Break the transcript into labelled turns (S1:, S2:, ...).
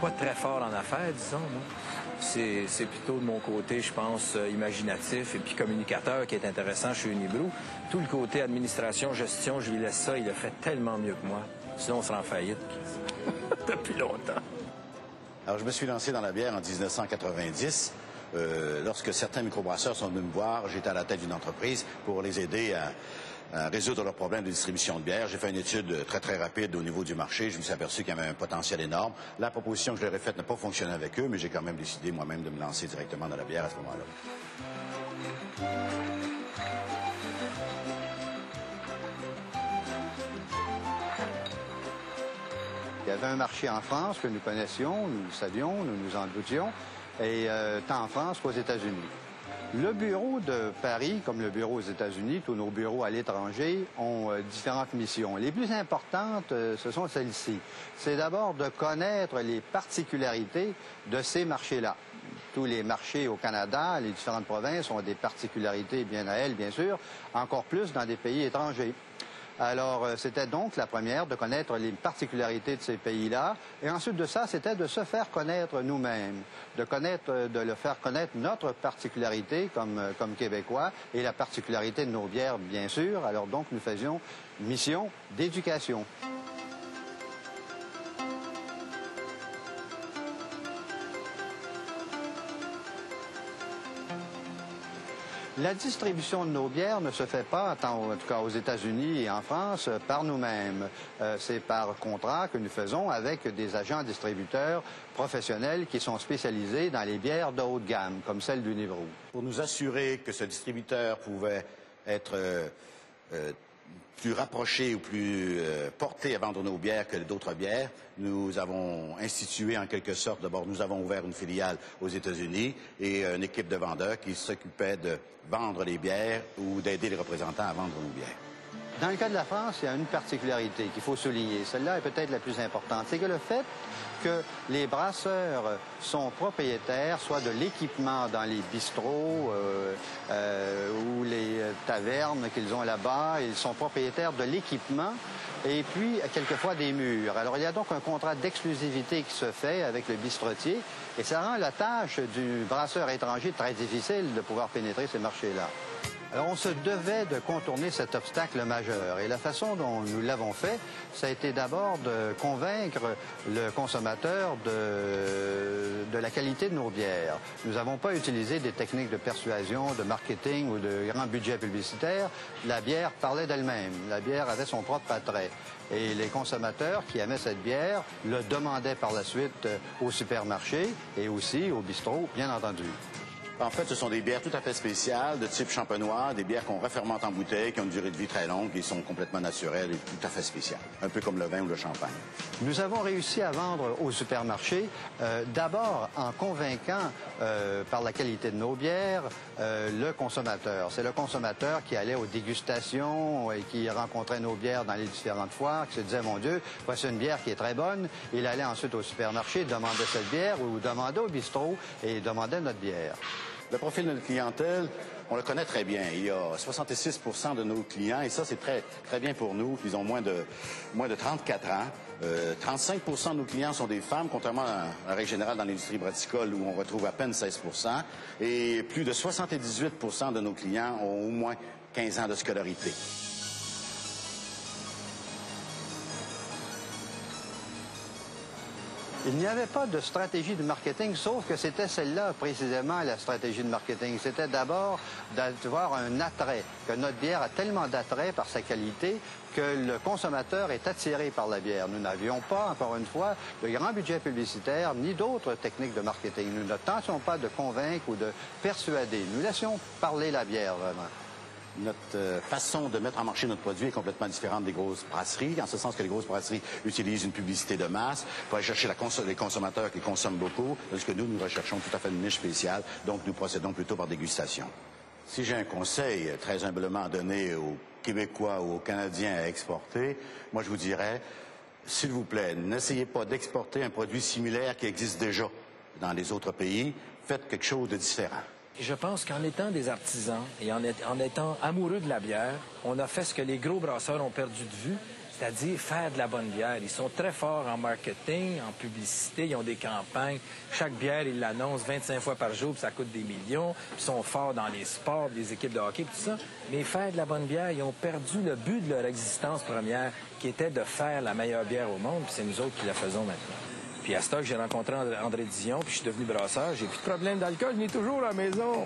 S1: pas très fort en affaires, disons, moi. C'est plutôt de mon côté, je pense, imaginatif et puis communicateur qui est intéressant chez Unibrou. Tout le côté administration, gestion, je lui laisse ça, il le fait tellement mieux que moi. Sinon, on serait en faillite depuis longtemps.
S2: Alors, je me suis lancé dans la bière en 1990. Lorsque certains microbrasseurs sont venus me voir, j'étais à la tête d'une entreprise pour les aider à résoudre leurs problèmes de distribution de bière. J'ai fait une étude très, très rapide au niveau du marché. Je me suis aperçu qu'il y avait un potentiel énorme. La proposition que je leur ai faite n'a pas fonctionné avec eux, mais j'ai quand même décidé moi-même de me lancer directement dans la bière à ce moment-là.
S3: Il y avait un marché en France que nous connaissions, nous le savions, nous nous en doutions, et tant en France qu'aux États-Unis. Le bureau de Paris, comme le bureau aux États-Unis, tous nos bureaux à l'étranger ont différentes missions. Les plus importantes, ce sont celles-ci. C'est d'abord de connaître les particularités de ces marchés-là. Tous les marchés au Canada, les différentes provinces ont des particularités bien à elles, bien sûr, encore plus dans des pays étrangers. Alors, c'était donc la première, de connaître les particularités de ces pays-là. Et ensuite de ça, c'était de se faire connaître nous-mêmes, de le faire connaître notre particularité comme Québécois et la particularité de nos bières, bien sûr. Alors donc, nous faisions mission d'éducation. La distribution de nos bières ne se fait pas, en tout cas aux États-Unis et en France, par nous-mêmes. C'est par contrat que nous faisons avec des agents distributeurs professionnels qui sont spécialisés dans les bières de haut de gamme, comme celle d'Unibrou.
S2: Pour nous assurer que ce distributeur pouvait être plus rapproché ou plus porté à vendre nos bières que d'autres bières, nous avons institué en quelque sorte, d'abord nous avons ouvert une filiale aux États-Unis et une équipe de vendeurs qui s'occupait de vendre les bières ou d'aider les représentants à vendre nos bières.
S3: Dans le cas de la France, il y a une particularité qu'il faut souligner. Celle-là est peut-être la plus importante. C'est que le fait que les brasseurs sont propriétaires, soit de l'équipement dans les bistrots ou les tavernes qu'ils ont là-bas, ils sont propriétaires de l'équipement et puis quelquefois des murs. Alors il y a donc un contrat d'exclusivité qui se fait avec le bistrotier et ça rend la tâche du brasseur étranger très difficile de pouvoir pénétrer ces marchés-là. Alors, on se devait de contourner cet obstacle majeur. Et la façon dont nous l'avons fait, ça a été d'abord de convaincre le consommateur de la qualité de nos bières. Nous n'avons pas utilisé des techniques de persuasion, de marketing ou de grand budget publicitaire. La bière parlait d'elle-même. La bière avait son propre attrait. Et les consommateurs qui aimaient cette bière le demandaient par la suite au supermarché et aussi au bistrot, bien entendu.
S2: En fait, ce sont des bières tout à fait spéciales, de type champenois, des bières qu'on refermente en bouteille, qui ont une durée de vie très longue, qui sont complètement naturelles et tout à fait spéciales, un peu comme le vin ou le champagne.
S3: Nous avons réussi à vendre au supermarché, d'abord en convainquant par la qualité de nos bières le consommateur. C'est le consommateur qui allait aux dégustations et qui rencontrait nos bières dans les différentes foires, qui se disait, mon Dieu, voici une bière qui est très bonne. Il allait ensuite au supermarché, demandait cette bière ou demandait au bistrot et demandait notre bière.
S2: Le profil de notre clientèle, on le connaît très bien. Il y a 66 % de nos clients, et ça, c'est très, très bien pour nous, ils ont moins de 34 ans. 35 % de nos clients sont des femmes, contrairement à la règle générale dans l'industrie brassicole où on retrouve à peine 16 %. Et plus de 78 % de nos clients ont au moins 15 ans de scolarité.
S3: Il n'y avait pas de stratégie de marketing, sauf que c'était celle-là, précisément, la stratégie de marketing. C'était d'abord d'avoir un attrait, que notre bière a tellement d'attrait par sa qualité que le consommateur est attiré par la bière. Nous n'avions pas, encore une fois, de grand budget publicitaire ni d'autres techniques de marketing. Nous ne tentions pas de convaincre ou de persuader. Nous laissions parler la bière, vraiment.
S2: Notre façon de mettre en marché notre produit est complètement différente des grosses brasseries, en ce sens que les grosses brasseries utilisent une publicité de masse pour aller chercher les consommateurs qui consomment beaucoup, parce que nous recherchons tout à fait une niche spéciale, donc nous procédons plutôt par dégustation. Si j'ai un conseil très humblement à donner aux Québécois ou aux Canadiens à exporter, moi je vous dirais, s'il vous plaît, n'essayez pas d'exporter un produit similaire qui existe déjà dans les autres pays, faites quelque chose de différent.
S1: Je pense qu'en étant des artisans et en étant amoureux de la bière, on a fait ce que les gros brasseurs ont perdu de vue, c'est-à-dire faire de la bonne bière. Ils sont très forts en marketing, en publicité, ils ont des campagnes. Chaque bière, ils l'annoncent 25 fois par jour, puis ça coûte des millions. Puis ils sont forts dans les sports, les équipes de hockey, tout ça. Mais faire de la bonne bière, ils ont perdu le but de leur existence première, qui était de faire la meilleure bière au monde, puis c'est nous autres qui la faisons maintenant. Puis à ce temps que j'ai rencontré André Dion, puis je suis devenu brasseur, j'ai plus de problème d'alcool, je n'ai toujours à la maison.